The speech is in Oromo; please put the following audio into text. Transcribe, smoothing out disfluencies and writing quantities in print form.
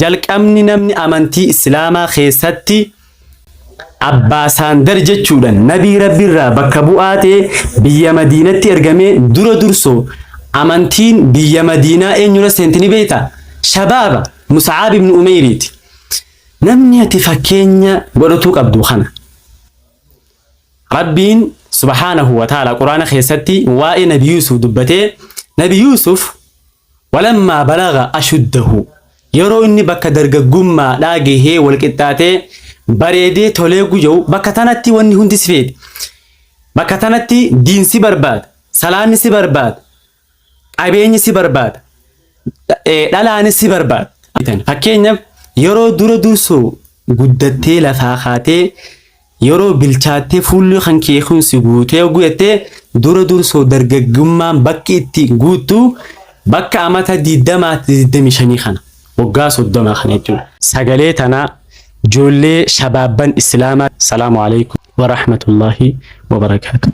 jalqabni namni amantii islaamaa keessatti abbasaan darjechuudhaan nabii rabbiirraa bakka bu'aatee biyya madiinatti ergamee dura dursoo amantiin biyya madiinaa eenyura seentini beeyta shabaaba Mus'ab ibn Umayriiti. namni ati fakkeenya godhatu qabdu kana rabbiin subhanahu wa ta'ala quraana keessatti waa'ee nabii Yuusuf dubbatee nabii Yuusuf walammaa balaga ashuddahu yeroo inni bakka dargaggummaa dhaagee wal qixxaatee bareedee tolee guyyaa bakka tanatti wanni hundi si fedhe bakka tanatti diinsi barbaada salaanni si barbaada qabeenyi si barbaada dhalaani si barbaada. fakkeenyaaf yeroo dura dursoo guddattee lafaa kaatee yeroo bilchaattee fuulli kan kee kun si guutee guyattee dura dursoo dargaggummaan bakki itti guutu bakka amata 25 kana waggaa 30 kana jechuudha. sagalee tana ijoollee shabaabban islaamaa salaamu alaykum wa rahmatullahi wa barakaatuh.